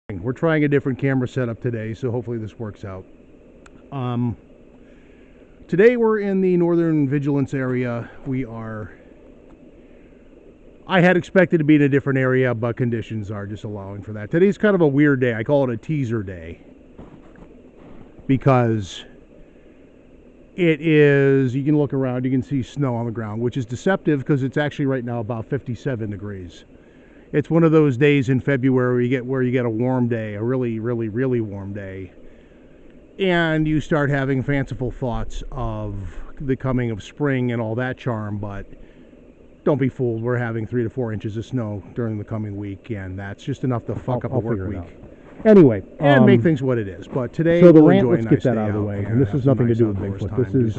We're trying a different camera setup today, so hopefully this works out. Today we're in the Northern Vigilance area. I had expected to be in a different area, but conditions are just allowing for that. Today's kind of a weird day. I call it a teaser day because it is, you can look around, you can see snow on the ground, which is deceptive because it's actually right now about 57 degrees. It's one of those days in February where you get a warm day, a really, really, really warm day, and you start having fanciful thoughts of the coming of spring and all that charm. But don't be fooled. We're having 3 to 4 inches of snow during the coming week, and that's just enough to fuck up a work week. Anyway, and make things what it is. But today, so the rant, let's get that out of the way. And this has nothing to do with Bigfoot. This is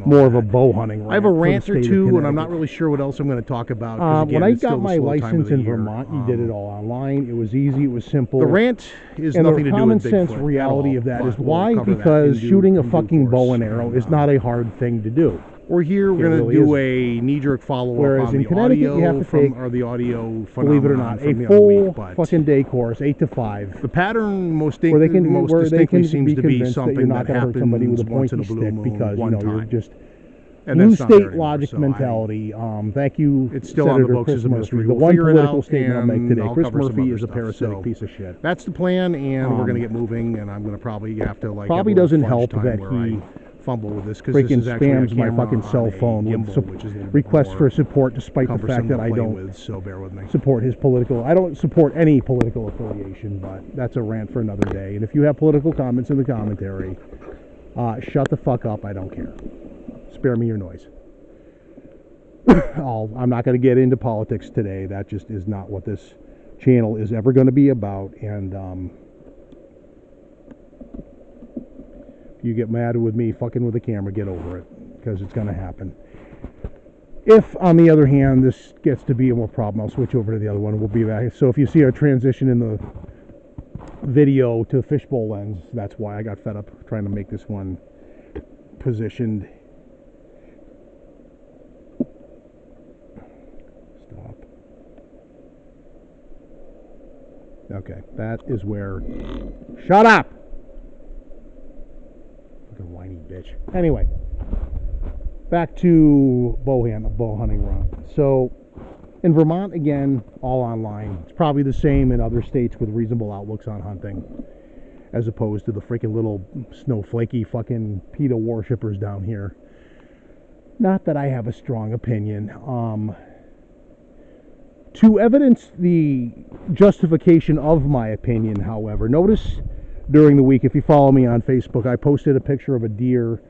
more of a bow hunting rant. I have a rant or two, and I'm not really sure what else I'm going to talk about. When I got my license in Vermont, you did it all online. It was easy. It was simple. The rant is nothing to do with Bigfoot. And the common sense reality of that is why? Because shooting a fucking bow and arrow is not a hard thing to do. We're here. We're going to do a knee-jerk follow-up. Whereas in Connecticut, you have to take, believe it or not, a full fucking day course, 8 to 5. The pattern most distinctly seems to be something that happens once in a blue moon, because you know you're just and new state logic mentality. Thank you. It's still on the books as a mystery. The one political statement I'll make today: Chris Murphy is a parasitic piece of shit. That's the plan, and we're going to get moving. And I'm going to probably have to probably doesn't help that he fumble with this because this is spams my fucking cell phone with requests for support, despite the fact that I don't support his political. I don't support any political affiliation, but that's a rant for another day. And if you have political comments in the commentary, shut the fuck up. I don't care. Spare me your noise. I'm not going to get into politics today. That just is not what this channel is ever going to be about. And if you get mad with me fucking with the camera, get over it, because it's going to happen. If, on the other hand, this gets to be a more problem, I'll switch over to the other one. We'll be back. So if you see a transition in the video to fishbowl lens, that's why I got fed up trying to make this one positioned. Stop. Okay, that is where... Shut up! Fucking whiny bitch. Anyway, back to bow hunting run. So, in Vermont, again, all online. It's probably the same in other states with reasonable outlooks on hunting, as opposed to the freaking little snowflakey fucking PETA worshippers down here. Not that I have a strong opinion. To evidence the justification of my opinion, however, notice during the week, if you follow me on Facebook, I posted a picture of a deer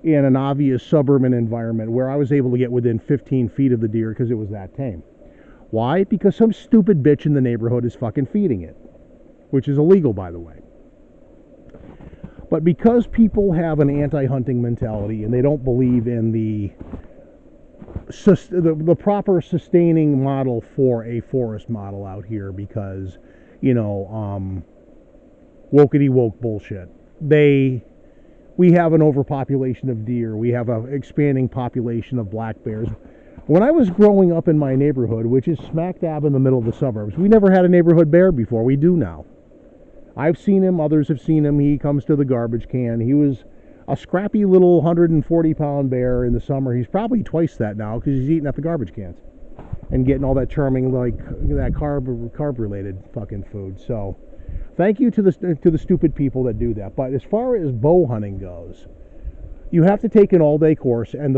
in an obvious suburban environment where I was able to get within 15 feet of the deer because it was that tame. Why? Because some stupid bitch in the neighborhood is fucking feeding it, which is illegal, by the way. But because people have an anti-hunting mentality and they don't believe in the proper sustaining model for a forest model out here, because, you know, wokety woke bullshit. We have an overpopulation of deer. We have an expanding population of black bears. When I was growing up in my neighborhood, which is smack dab in the middle of the suburbs, we never had a neighborhood bear before. We do now. I've seen him. Others have seen him. He comes to the garbage can. He was a scrappy little 140-pound bear in the summer. He's probably twice that now because he's eating at the garbage cans and getting all that charming, like, that carb-related fucking food. So, thank you to the stupid people that do that. But as far as bow hunting goes, you have to take an all-day course, and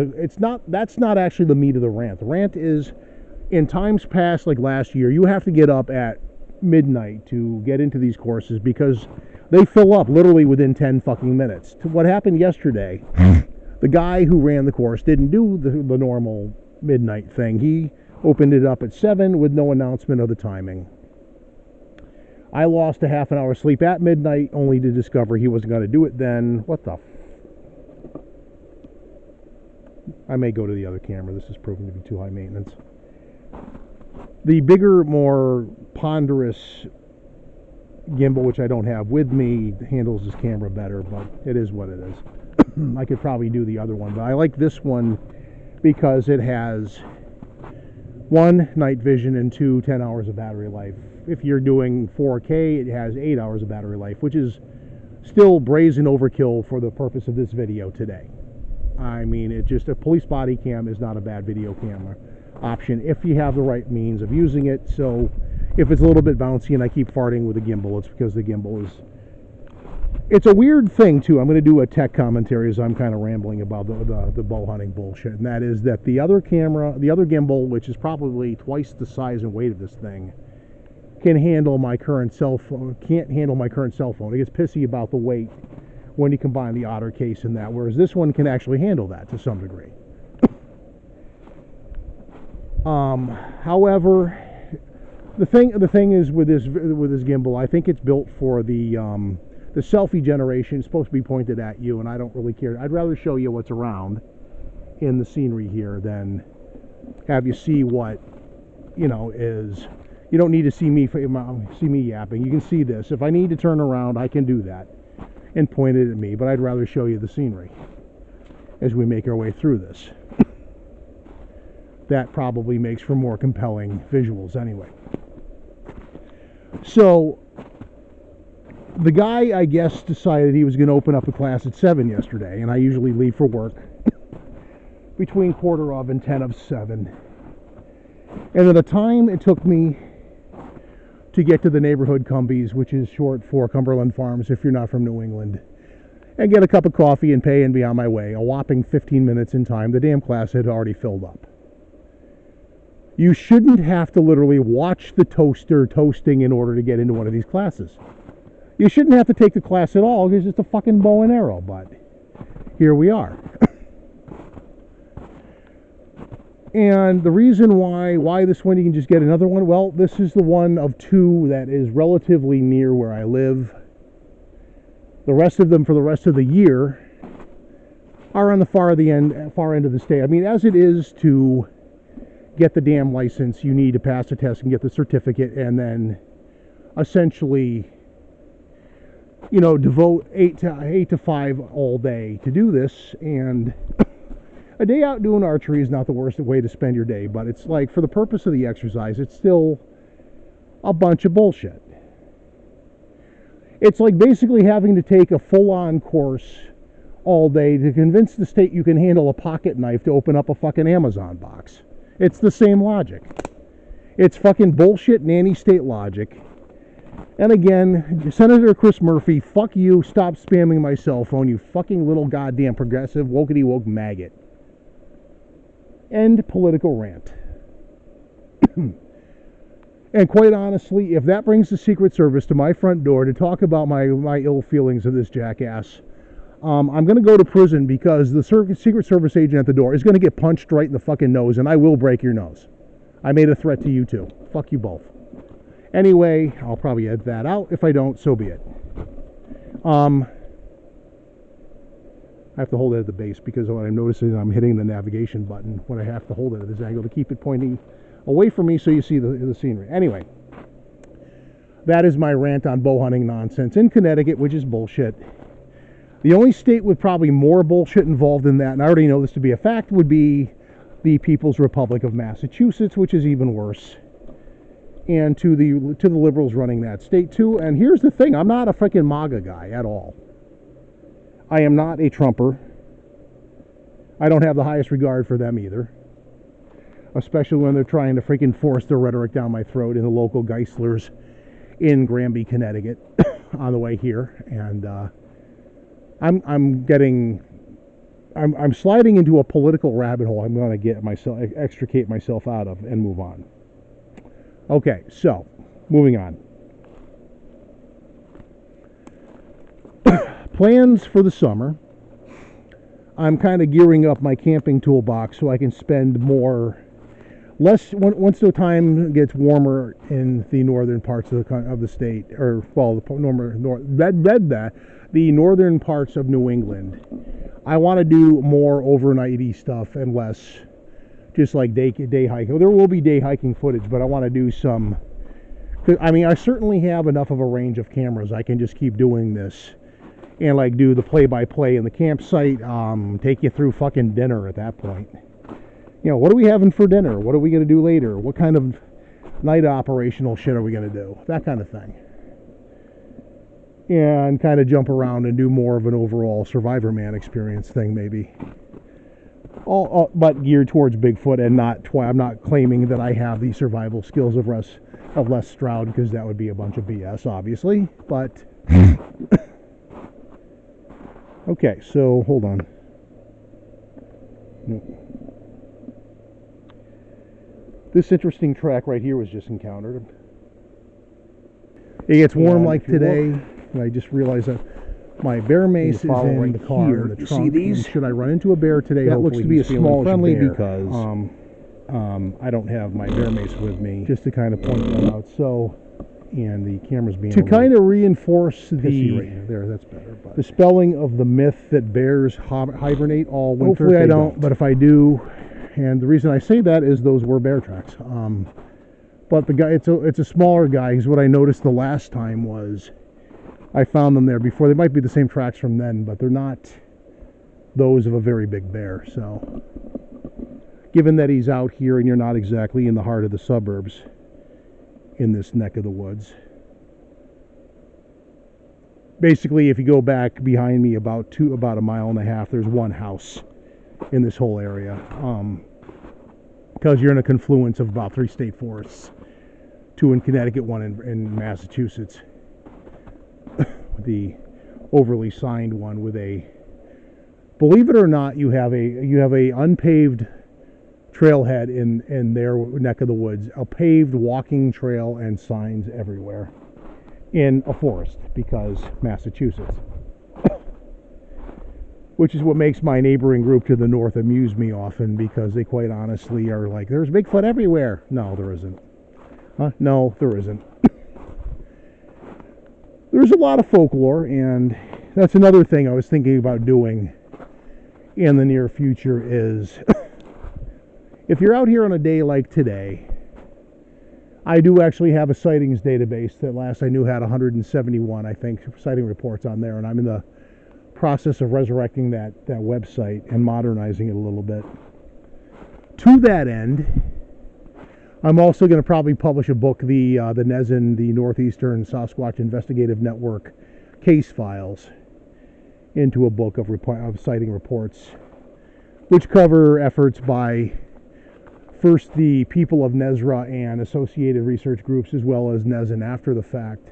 that's not actually the meat of the rant. The rant is, in times past, like last year, you have to get up at midnight to get into these courses because they fill up literally within 10 fucking minutes. What happened yesterday, the guy who ran the course didn't do the normal midnight thing. He opened it up at 7 with no announcement of the timing. I lost a half an hour sleep at midnight only to discover he wasn't going to do it then. What the I may go to the other camera. This is proving to be too high maintenance. The bigger, more ponderous gimbal, which I don't have with me, handles this camera better, but it is what it is. I could probably do the other one, but I like this one because it has 1, night vision, and 2, 10 hours of battery life. if you're doing 4K, it has 8 hours of battery life, which is still brazen overkill for the purpose of this video today. I mean, it just, a police body cam is not a bad video camera option if you have the right means of using it. So if it's a little bit bouncy and I keep farting with the gimbal, it's because the gimbal is, it's a weird thing too. I'm going to do a tech commentary as I'm kind of rambling about the bow hunting bullshit, and that is that the other camera, the other gimbal, which is probably twice the size and weight of this thing, can handle my current cell phone, can't handle my current cell phone. It gets pissy about the weight when you combine the Otter case and that, whereas this one can actually handle that to some degree. However, the thing is with this gimbal, I think it's built for the selfie generation. It's supposed to be pointed at you, and I don't really care. I'd rather show you what's around in the scenery here than have you see what, you know, is. You don't need to see me yapping. You can see this. If I need to turn around, I can do that and point it at me, but I'd rather show you the scenery as we make our way through this. That probably makes for more compelling visuals anyway. So the guy, I guess, decided he was going to open up a class at 7 yesterday, and I usually leave for work between 7:15 and 7:10. And at the time it took me to get to the neighborhood Cumbies, which is short for Cumberland Farms if you're not from New England, and get a cup of coffee and pay and be on my way, a whopping 15 minutes in time, the damn class had already filled up. You shouldn't have to literally watch the toaster toasting in order to get into one of these classes. You shouldn't have to take the class at all because it's just a fucking bow and arrow, but here we are. And the reason why this one you can just get another one, well, this is the one of two that is relatively near where I live. The rest of them for the rest of the year are on the far end of the state. I mean, as it is to get the damn license, you need to pass the test and get the certificate, and then essentially, you know, devote 8 to 5 all day to do this. And a day out doing archery is not the worst way to spend your day, but it's like, for the purpose of the exercise, it's still a bunch of bullshit. It's like basically having to take a full-on course all day to convince the state you can handle a pocket knife to open up a fucking Amazon box. It's the same logic. It's fucking bullshit nanny state logic. And again, Senator Chris Murphy, fuck you, stop spamming my cell phone, you fucking little goddamn progressive wokety woke maggot. End political rant. And quite honestly, if that brings the Secret Service to my front door to talk about my ill feelings of this jackass, I'm going to go to prison because the Secret Service agent at the door is going to get punched right in the fucking nose, and I will break your nose. I made a threat to you too. Fuck you both. Anyway, I'll probably edit that out. If I don't, so be it. I have to hold it at the base because what I'm noticing is I'm hitting the navigation button when I have to hold it at this angle to keep it pointing away from me so you see the scenery. Anyway, that is my rant on bow hunting nonsense in Connecticut, which is bullshit. The only state with probably more bullshit involved in that, and I already know this to be a fact, would be the People's Republic of Massachusetts, which is even worse. And to the liberals running that state too. And here's the thing, I'm not a freaking MAGA guy at all. I am not a Trumper. I don't have the highest regard for them either. Especially when they're trying to freaking force their rhetoric down my throat in the local Geislers in Granby, Connecticut on the way here. And I'm sliding into a political rabbit hole I'm going to extricate myself out of and move on. Okay, so moving on. Plans for the summer. I'm kind of gearing up my camping toolbox so I can spend once the time gets warmer in the northern parts of the state, or well, the northern parts of New England. I want to do more overnighty stuff and less just like day hiking. There will be day hiking footage, but I want to do some. I mean, I certainly have enough of a range of cameras. I can just keep doing this and like do the play-by-play in the campsite. Take you through fucking dinner at that point. You know, what are we having for dinner? What are we going to do later? What kind of night operational shit are we going to do? That kind of thing. And kind of jump around and do more of an overall Survivor Man experience thing, maybe. All, but geared towards Bigfoot and not. I'm not claiming that I have the survival skills of Les Stroud, because that would be a bunch of BS, obviously. But okay, so hold on. This interesting track right here was just encountered. It gets warm like today, and I just realized that my bear mace is in the car in the trunk. See these? Should I run into a bear today? That looks to be a small friendly bear, because I don't have my bear mace with me, just to kind of point that out. So, and the camera's being to kind of reinforce the right there. That's better. But the spelling of the myth that bears hibernate all winter. Hopefully I don't, but if I do, and the reason I say that is those were bear tracks. But the guy, it's a smaller guy. Because what I noticed the last time was I found them there before. They might be the same tracks from then, but they're not those of a very big bear. So, given that he's out here and you're not exactly in the heart of the suburbs in this neck of the woods, basically, if you go back behind me about a mile and a half, there's one house in this whole area, because you're in a confluence of about 3 state forests, 2 in Connecticut, 1 in Massachusetts. The overly signed one with a, believe it or not, you have a unpaved trailhead in their neck of the woods, a paved walking trail and signs everywhere in a forest, because Massachusetts. Which is what makes my neighboring group to the north amuse me often, because they quite honestly are like, there's Bigfoot everywhere. No, there isn't. Huh? No, there isn't. There's a lot of folklore, and that's another thing I was thinking about doing in the near future is, if you're out here on a day like today, I do actually have a sightings database that last I knew had 171, I think, sighting reports on there, and I'm in the process of resurrecting that website and modernizing it a little bit. To that end, I'm also going to probably publish a book, the NESN, the Northeastern Sasquatch Investigative Network case files, into a book of sighting reports, which cover efforts by first the people of NESRA and associated research groups, as well as NESN after the fact,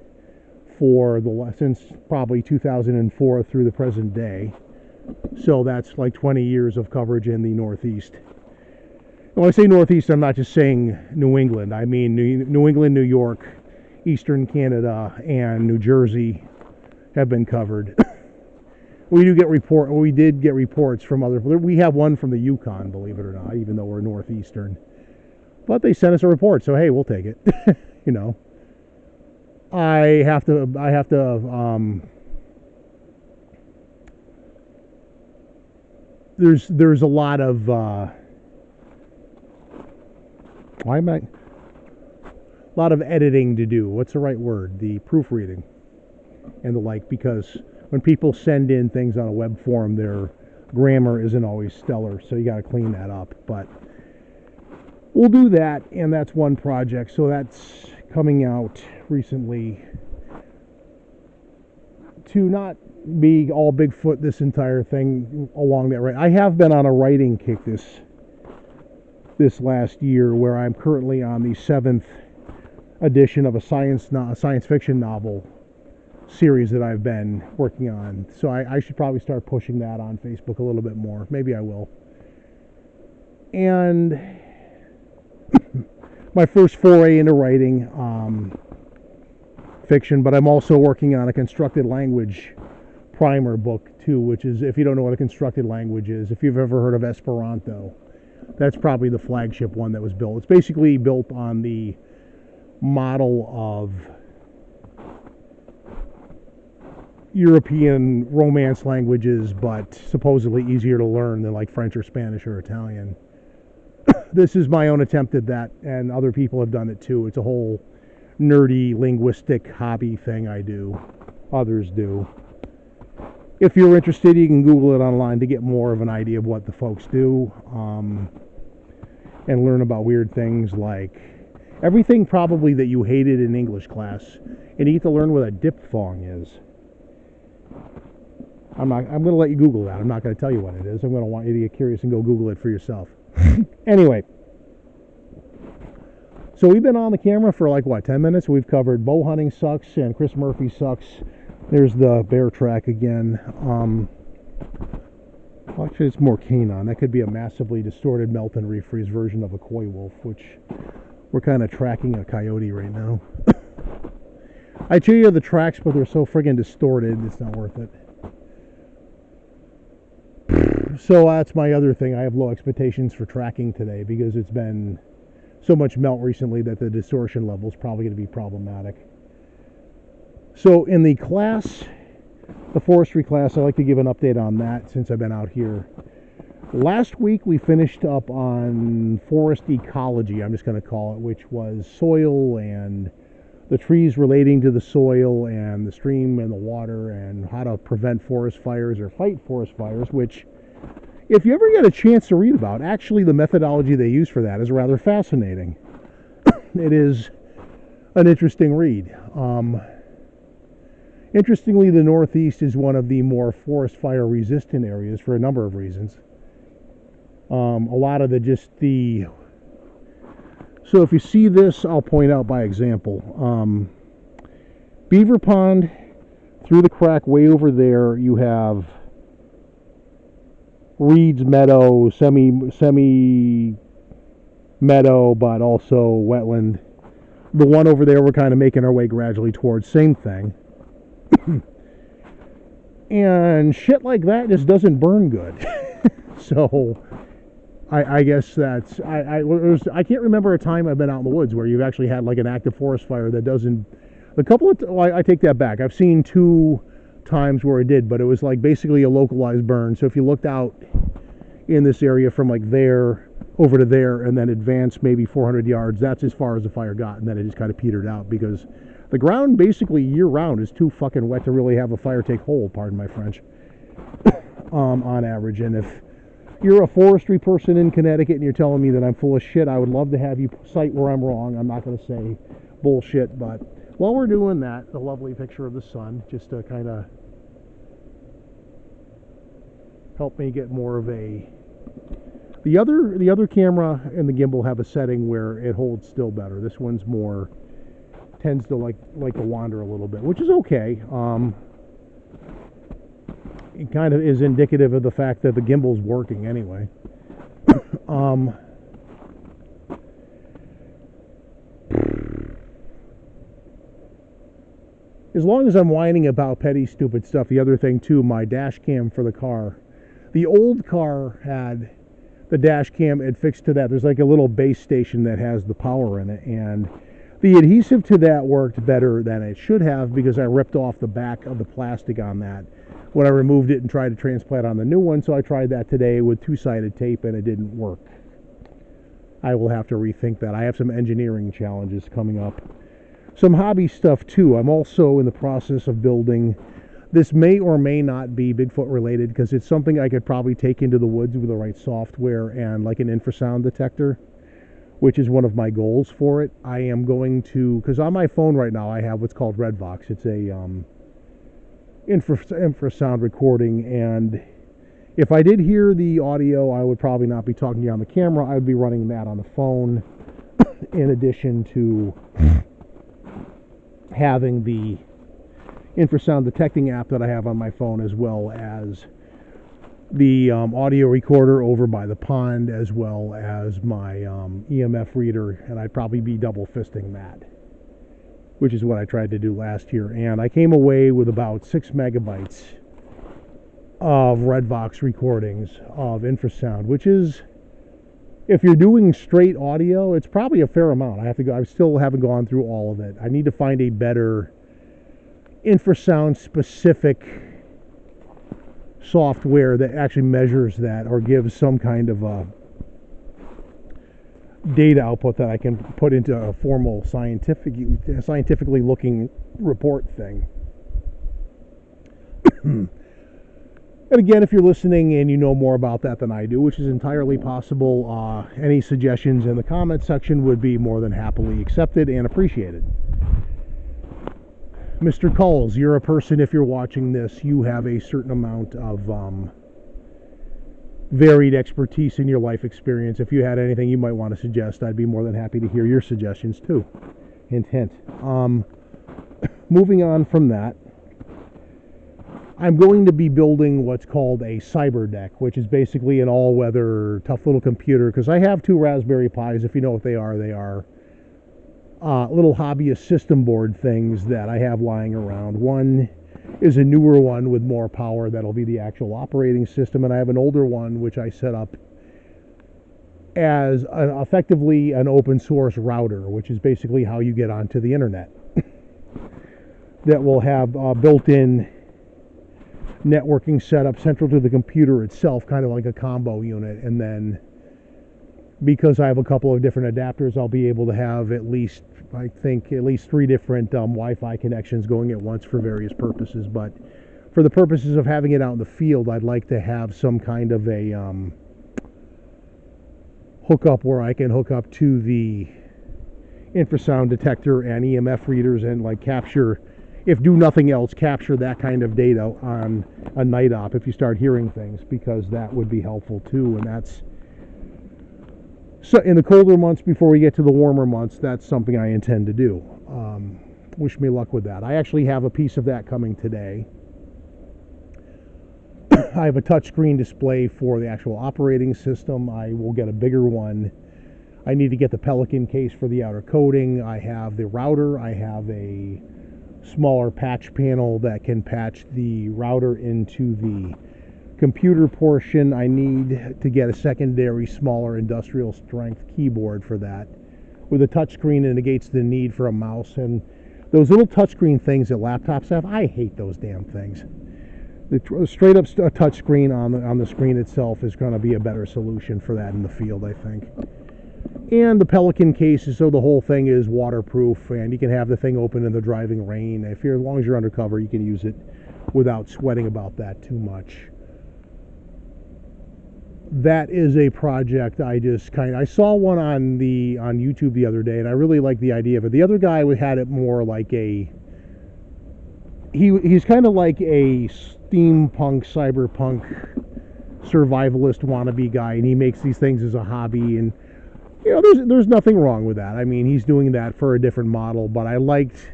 for since probably 2004 through the present day. So that's like 20 years of coverage in the Northeast. When I say Northeast, I'm not just saying New England. I mean New England, New York, Eastern Canada, and New Jersey have been covered. We did get reports from other. We have one from the Yukon, believe it or not, even though we're Northeastern. But they sent us a report, so hey, we'll take it. You know. I have to there's a lot of a lot of editing to do. What's the right word? The proofreading and the like, because when people send in things on a web form, their grammar isn't always stellar, so you got to clean that up. But we'll do that, and that's one project. So that's coming out recently. To not be all Bigfoot this entire thing along that right. I have been on a writing kick this last year, where I'm currently on the 7th edition of a science fiction novel series that I've been working on. So I should probably start pushing that on Facebook a little bit more. Maybe I will. And my first foray into writing fiction, but I'm also working on a constructed language primer book too, which is, if you don't know what a constructed language is, if you've ever heard of Esperanto, that's probably the flagship one that was built. It's basically built on the model of European Romance languages, but supposedly easier to learn than like French or Spanish or Italian. This is my own attempt at that, and other people have done it too. It's a whole nerdy linguistic hobby thing I do. Others do. If you're interested, you can Google it online to get more of an idea of what the folks do, and learn about weird things like Everything probably that you hated in English class, and you get to learn what a diphthong is. I'm going to let you Google that. I'm not going to tell you what it is. I'm going to want you to get curious and go Google it for yourself. Anyway, so we've been on the camera for like, what, 10 minutes? We've covered bow hunting sucks and Chris Murphy sucks. There's the bear track again. Actually, it's more canine. That could be a massively distorted melt and refreeze version of a coy wolf, which we're kind of tracking a coyote right now. I show you the tracks, but they're so friggin' distorted, it's not worth it. So that's my other thing. I have low expectations for tracking today because it's been so much melt recently that the distortion level is probably going to be problematic. So in the class, the forestry class, I like to give an update on that since I've been out here. Last week we finished up on forest ecology, I'm just going to call it, which was soil and the trees relating to the soil and the stream and the water and how to prevent forest fires or fight forest fires, which, if you ever get a chance to read about, actually the methodology they use for that is rather fascinating. It is an interesting read. Interestingly, the Northeast is one of the more forest fire resistant areas for a number of reasons. A lot of so if you see this, I'll point out by example. Beaver Pond, through the crack way over there, you have reeds meadow, semi meadow, but also wetland. The one over there we're kind of making our way gradually towards, same thing. And shit like that just doesn't burn good. So I guess that's I can't remember a time I've been out in the woods where you've actually had like an active forest fire that doesn't. I take that back. I've seen 2 times where it did, but it was like basically a localized burn. So if you looked out in this area from like there over to there and then advanced maybe 400 yards, that's as far as the fire got, and then it just kind of petered out because the ground basically year round is too fucking wet to really have a fire take hold, pardon my French, on average. And if you're a forestry person in Connecticut and you're telling me that I'm full of shit, I would love to have you cite where I'm wrong. I'm not going to say bullshit, but while we're doing that, the lovely picture of the sun, just to kind of help me get more of a... The other camera and the gimbal have a setting where it holds still better. This one's more... tends to like to wander a little bit, which is okay. It kind of is indicative of the fact that the gimbal's working anyway. As long as I'm whining about petty stupid stuff, the other thing too, my dash cam for the car. The old car had the dash cam fixed to that. There's like a little base station that has the power in it, and the adhesive to that worked better than it should have because I ripped off the back of the plastic on that when I removed it and tried to transplant on the new one. So I tried that today with 2-sided tape and it didn't work. I will have to rethink that. I have some engineering challenges coming up. Some hobby stuff too. I'm also in the process of building. This may or may not be Bigfoot related because it's something I could probably take into the woods with the right software and like an infrasound detector, which is one of my goals for it. I am going to, because on my phone right now I have what's called Redvox. It's a infrasound recording, and if I did hear the audio, I would probably not be talking to you on the camera. I would be running that on the phone in addition to having the infrasound detecting app that I have on my phone, as well as the audio recorder over by the pond, as well as my EMF reader, and I'd probably be double fisting that, which is what I tried to do last year. And I came away with about 6 megabytes of Redvox recordings of infrasound, which is, if you're doing straight audio, it's probably a fair amount. I still haven't gone through all of it. I need to find a better infrasound specific software that actually measures that or gives some kind of a data output that I can put into a formal scientifically looking report thing. And again, if you're listening and you know more about that than I do, which is entirely possible, any suggestions in the comment section would be more than happily accepted and appreciated. Mr. Coles, you're a person, if you're watching this, you have a certain amount of varied expertise in your life experience. If you had anything you might want to suggest, I'd be more than happy to hear your suggestions too. Hint, hint. Moving on from that, I'm going to be building what's called a cyber deck, which is basically an all-weather, tough little computer, because I have 2 Raspberry Pis. If you know what they are little hobbyist system board things that I have lying around. One is a newer one with more power that'll be the actual operating system, and I have an older one which I set up as effectively an open source router, which is basically how you get onto the internet. That will have built-in networking setup central to the computer itself, kind of like a combo unit. And then because I have a couple of different adapters, I'll be able to have at least 3 different Wi-Fi connections going at once for various purposes. But for the purposes of having it out in the field, I'd like to have some kind of a hookup where I can hook up to the infrasound detector and EMF readers and like capture, if do nothing else, capture that kind of data on a night op if you start hearing things, because that would be helpful too. And that's, so in the colder months before we get to the warmer months, that's something I intend to do. Wish me luck with that. I actually have a piece of that coming today. I have a touchscreen display for the actual operating system. I will get a bigger one. I need to get the Pelican case for the outer coating. I have the router. I have a smaller patch panel that can patch the router into the computer portion. I need to get a secondary, smaller industrial strength keyboard for that. With a touchscreen, it negates the need for a mouse. And those little touchscreen things that laptops have, I hate those damn things. The straight up touchscreen on the screen itself is going to be a better solution for that in the field, I think. And the Pelican case is so the whole thing is waterproof, and you can have the thing open in the driving rain. As long as you're undercover, you can use it without sweating about that too much. That is a project I saw one on YouTube the other day, and I really like the idea of it. The other guy had it more like he's kind of like a steampunk, cyberpunk survivalist wannabe guy, and he makes these things as a hobby. And there's nothing wrong with that. I mean, he's doing that for a different model, but I liked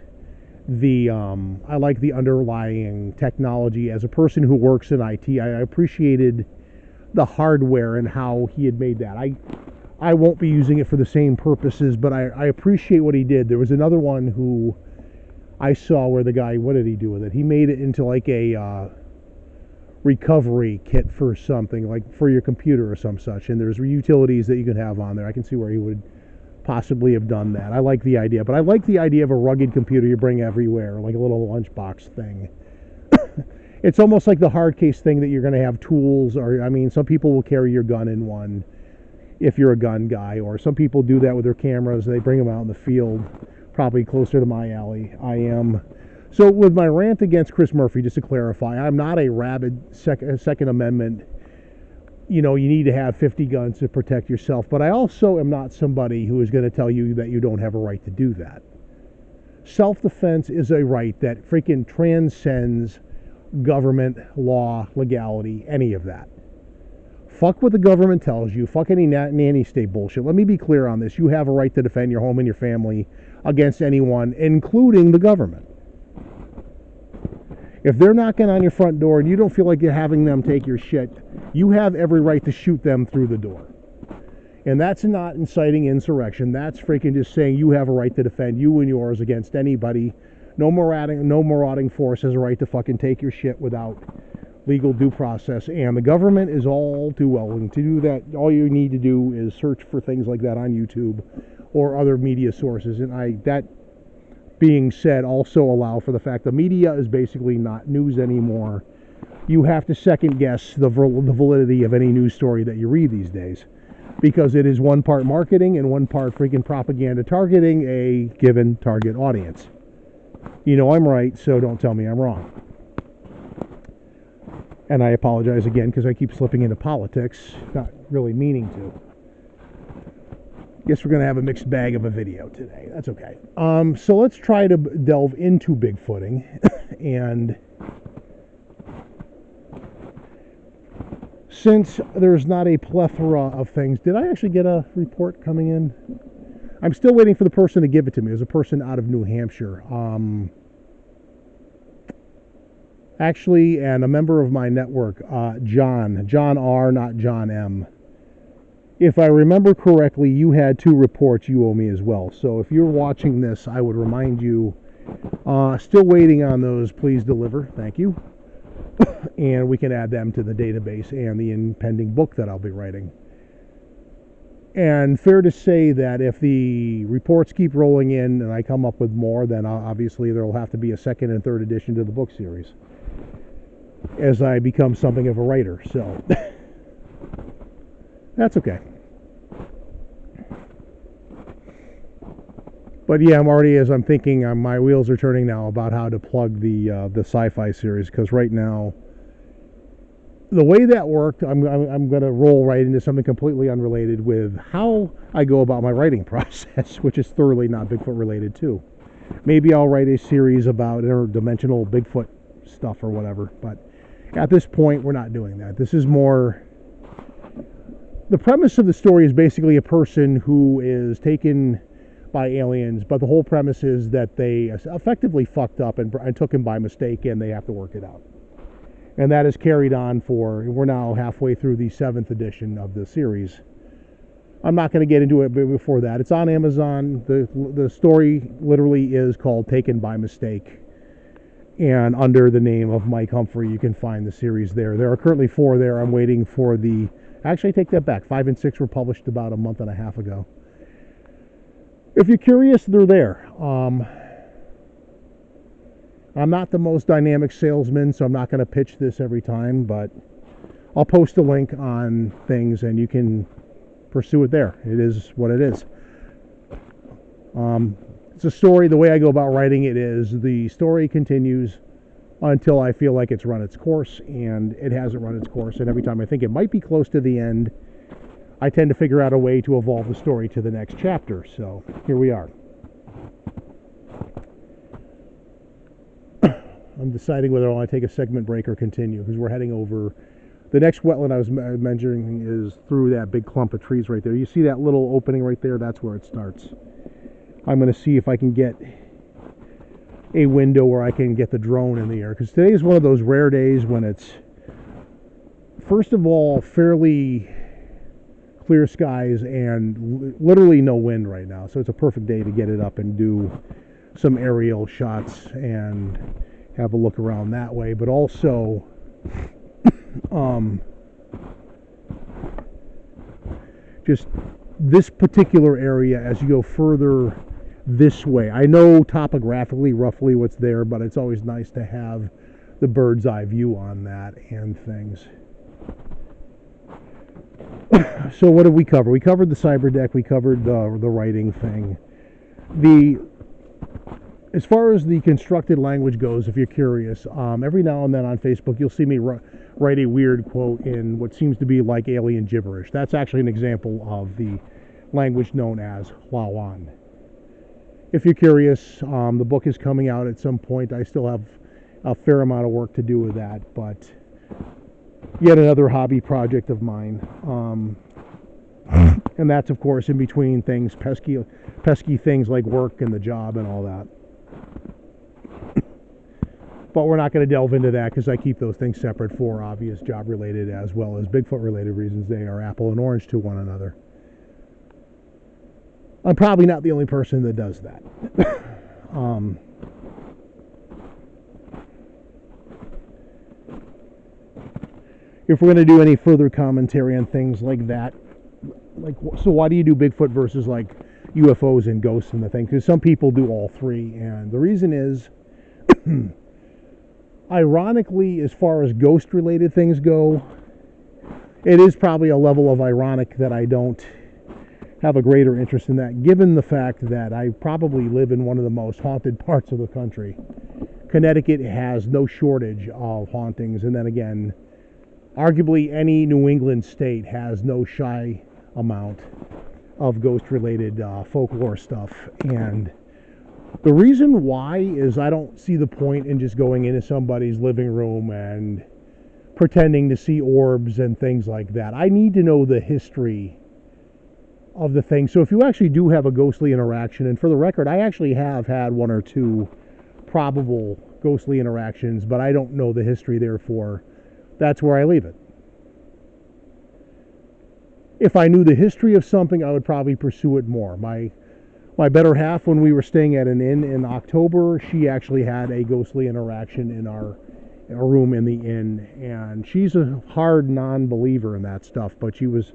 the underlying technology. As a person who works in IT, I appreciated the hardware and how he had made that. I won't be using it for the same purposes, but I appreciate what he did. There was another one who I saw where the guy, what did he do with it? He made it into like a recovery kit for something, like for your computer or some such, and there's utilities that you can have on there. I can see where he would possibly have done that. I like the idea, but I like the idea of a rugged computer you bring everywhere, like a little lunchbox thing. It's almost like the hard case thing that you're going to have tools, or, I mean, some people will carry your gun in one if you're a gun guy, or some people do that with their cameras. They bring them out in the field, probably closer to my alley. I am. So with my rant against Chris Murphy, just to clarify, I'm not a rabid Second Amendment, you need to have 50 guns to protect yourself, but I also am not somebody who is going to tell you that you don't have a right to do that. Self-defense is a right that freaking transcends government, law, legality, any of that. Fuck what the government tells you. Fuck any nanny state bullshit. Let me be clear on this. You have a right to defend your home and your family against anyone, including the government. If they're knocking on your front door and you don't feel like you're having them take your shit, you have every right to shoot them through the door. And that's not inciting insurrection. That's freaking just saying you have a right to defend you and yours against anybody. No marauding force has a right to fucking take your shit without legal due process. And the government is all too willing to do that. All you need to do is search for things like that on YouTube or other media sources. And that being said, also allow for the fact the media is basically not news anymore. You have to second guess the validity of any news story that you read these days, because it is one part marketing and one part freaking propaganda targeting a given target audience. I'm right, so don't tell me I'm wrong. And I apologize again because I keep slipping into politics, not really meaning to. Guess we're going to have a mixed bag of a video today. That's okay. So let's try to delve into Bigfooting. And since there's not a plethora of things, did I actually get a report coming in? I'm still waiting for the person to give it to me. There's a person out of New Hampshire. Actually, and a member of my network, John R., not John M. If I remember correctly, you had 2 reports you owe me as well. So if you're watching this, I would remind you, still waiting on those, please deliver. Thank you. And we can add them to the database and the impending book that I'll be writing. And fair to say that if the reports keep rolling in and I come up with more, then obviously there will have to be a second and third edition to the book series as I become something of a writer. So that's okay. But yeah, I'm already, as I'm thinking, my wheels are turning now about how to plug the sci-fi series, because right now, the way that worked, I'm going to roll right into something completely unrelated with how I go about my writing process, which is thoroughly not Bigfoot related too. Maybe I'll write a series about interdimensional Bigfoot stuff or whatever, but at this point, we're not doing that. This is more... The premise of the story is basically a person who is taken by aliens, but the whole premise is that they effectively fucked up and took him by mistake, and they have to work it out. And that is carried on for, we're now halfway through the 7th edition of the series. I'm not going to get into it before that. It's on Amazon. The story literally is called Taken by Mistake. And under the name of Mike Humphrey, you can find the series there. There are currently 4 there. I'm waiting for the... Actually, I take that back. 5 and 6 were published about a month and a half ago. If you're curious, they're there. I'm not the most dynamic salesman, so I'm not going to pitch this every time, but I'll post a link on things and you can pursue it there. It is what it is. It's a story. The way I go about writing it is the story continues until I feel like it's run its course, and it hasn't run its course. And every time I think it might be close to the end, I tend to figure out a way to evolve the story to the next chapter. So here we are. I'm deciding whether I want to take a segment break or continue, because we're heading over. The next wetland I was measuring is through that big clump of trees right there. You see that little opening right there? That's where it starts. I'm going to see if I can get a window where I can get the drone in the air, because today is one of those rare days when it's, first of all, fairly clear skies and literally no wind right now. So it's a perfect day to get it up and do some aerial shots and have a look around that way. But also, just this particular area as you go further this way. I know topographically roughly what's there, but it's always nice to have the bird's eye view on that and things. So what did we cover? We covered the cyber deck. We covered the writing thing. As far as the constructed language goes, if you're curious, every now and then on Facebook you'll see me write a weird quote in what seems to be like alien gibberish. That's actually an example of the language known as Hlawan. If you're curious, the book is coming out at some point. I still have a fair amount of work to do with that, but yet another hobby project of mine. And that's, of course, in between things, pesky things like work and the job and all that. But we're not going to delve into that because I keep those things separate for obvious job-related as well as Bigfoot-related reasons. They are apple and orange to one another. I'm probably not the only person that does that. If we're going to do any further commentary on things like that, like, so why do you do Bigfoot versus like UFOs and ghosts and the thing? Because some people do all three, and the reason is, ironically, as far as ghost-related things go, it is probably a level of ironic that I don't have a greater interest in that, given the fact that I probably live in one of the most haunted parts of the country. Connecticut has no shortage of hauntings, and then again, arguably any New England state has no shy amount of ghost-related folklore stuff. And the reason why is I don't see the point in just going into somebody's living room and pretending to see orbs and things like that. I need to know the history of the thing. So if you actually do have a ghostly interaction, and for the record, I actually have had one or two probable ghostly interactions, but I don't know the history, therefore that's where I leave it. If I knew the history of something, I would probably pursue it more. My better half, when we were staying at an inn in October, she actually had a ghostly interaction in our room in the inn, and she's a hard non-believer in that stuff, but she was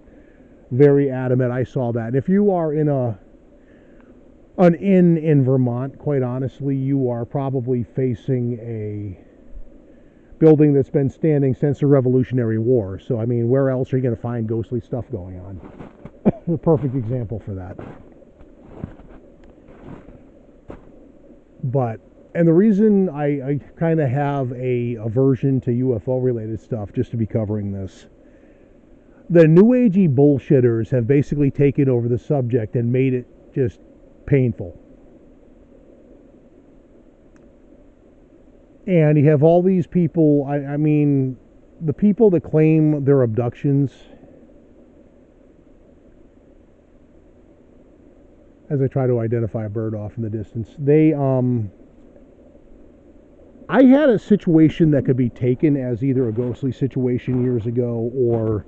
very adamant. I saw that. And if you are in an inn in Vermont, quite honestly, you are probably facing a building that's been standing since the Revolutionary War. So, I mean, where else are you going to find ghostly stuff going on? The perfect example for that. But, and the reason I kind of have a aversion to UFO related stuff, just to be covering this, the new agey bullshitters have basically taken over the subject and made it just painful. And you have all these people, I mean, the people that claim their abductions, as I try to identify a bird off in the distance, I had a situation that could be taken as either a ghostly situation years ago or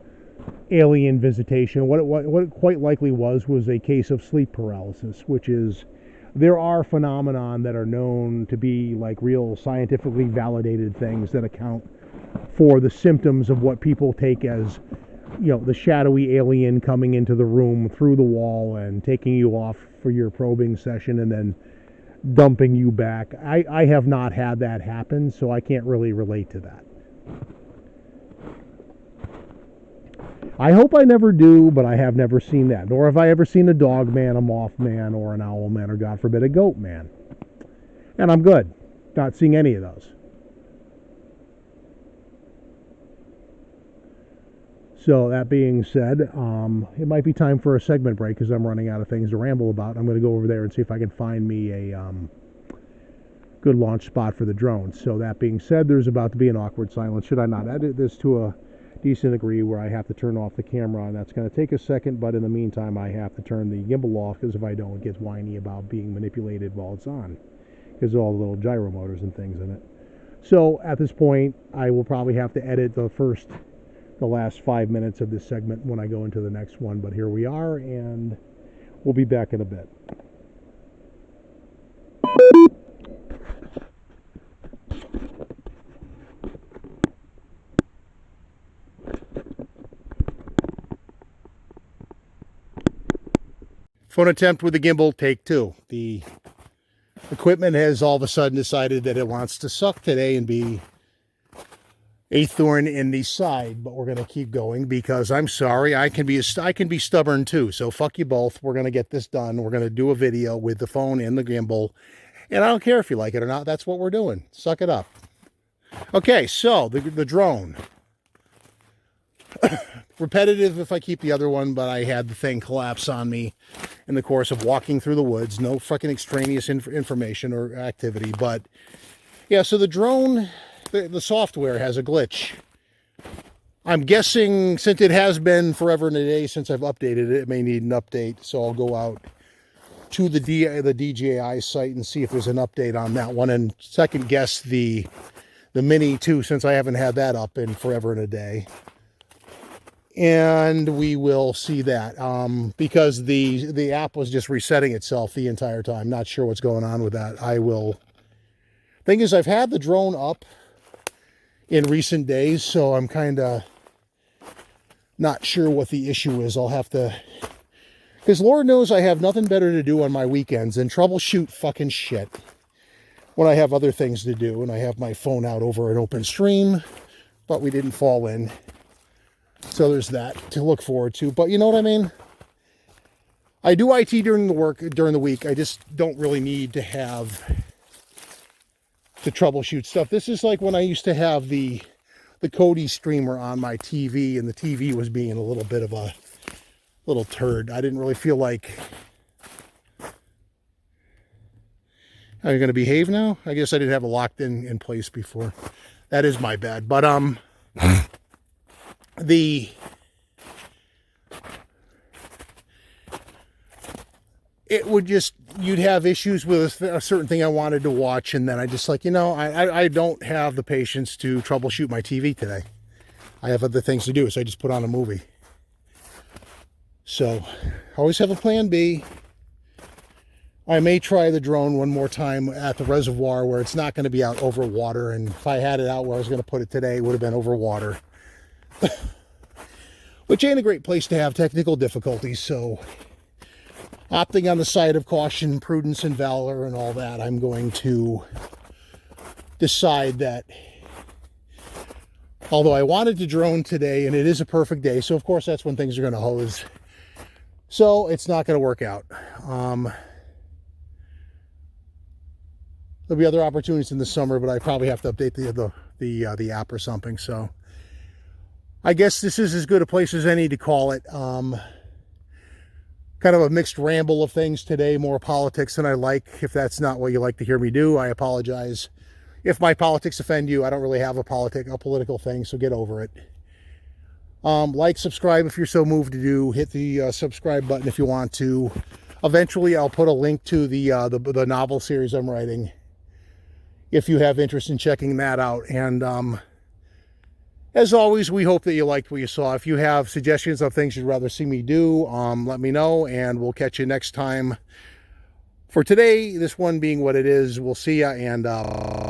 alien visitation. What it quite likely was a case of sleep paralysis, which is, there are phenomenon that are known to be like real scientifically validated things that account for the symptoms of what people take as, you know, the shadowy alien coming into the room through the wall and taking you off for your probing session and then dumping you back. I have not had that happen, so I can't really relate to that. I hope I never do, but I have never seen that. Nor have I ever seen a dog man, a moth man, or an owl man, or God forbid, a goat man. And I'm good. Not seeing any of those. So that being said, it might be time for a segment break because I'm running out of things to ramble about. I'm going to go over there and see if I can find me a good launch spot for the drone. So that being said, there's about to be an awkward silence. Should I not edit this to a decent degree where I have to turn off the camera, and that's going to take a second, but in the meantime I have to turn the gimbal off because if I don't, it gets whiny about being manipulated while it's on because of all the little gyro motors and things in it. So at this point I will probably have to edit the last 5 minutes of this segment when I go into the next one, but here we are and we'll be back in a bit. Phone attempt with the gimbal, take two. The equipment has all of a sudden decided that it wants to suck today and be a thorn in the side, but we're going to keep going because I'm sorry, I can be stubborn too. So fuck you both. We're going to get this done. We're going to do a video with the phone and the gimbal, and I don't care if you like it or not. That's what we're doing. Suck it up. Okay, so the drone. Repetitive if I keep the other one, but I had the thing collapse on me in the course of walking through the woods. No fucking extraneous information or activity, but yeah, so the drone, the software has a glitch. I'm guessing since it has been forever and a day since I've updated it, it may need an update, so I'll go out to the DJI site and see if there's an update on that one, and second guess the Mini too, since I haven't had that up in forever and a day. And we will see that because the app was just resetting itself the entire time. Not sure what's going on with that. I will. Thing is, I've had the drone up in recent days, so I'm kind of not sure what the issue is. I'll have to, because Lord knows I have nothing better to do on my weekends than troubleshoot fucking shit when I have other things to do, and I have my phone out over an open stream, but we didn't fall in. So there's that to look forward to. But you know what I mean? I do IT during the week. I just don't really need to have to troubleshoot stuff. This is like when I used to have the the Kodi streamer on my TV, and the TV was being a little bit of a little turd. I didn't really feel like... Are you going to behave now? I guess I didn't have it locked in place before. That is my bad. But it would just, you'd have issues with a certain thing I wanted to watch, and then I just like, I don't have the patience to troubleshoot my TV today. I have other things to do, so I just put on a movie. So, always have a plan B. I may try the drone one more time at the reservoir where it's not going to be out over water, and if I had it out where I was going to put it today, it would have been over water. Which ain't a great place to have technical difficulties, so opting on the side of caution, prudence, and valor and all that, I'm going to decide that, although I wanted to drone today, and it is a perfect day, so of course that's when things are going to hose. So it's not going to work out. There'll be other opportunities in the summer, but I probably have to update the app or something. So I guess this is as good a place as any to call it. Kind of a mixed ramble of things today, more politics than I like. If that's not what you like to hear me do, I apologize. If my politics offend you, I don't really have a political thing, so get over it. Like, subscribe if you're so moved to do. Hit the subscribe button if you want to. Eventually, I'll put a link to the novel series I'm writing, if you have interest in checking that out. And as always, we hope that you liked what you saw. If you have suggestions of things you'd rather see me do, let me know, and we'll catch you next time. For today, this one being what it is, we'll see ya, and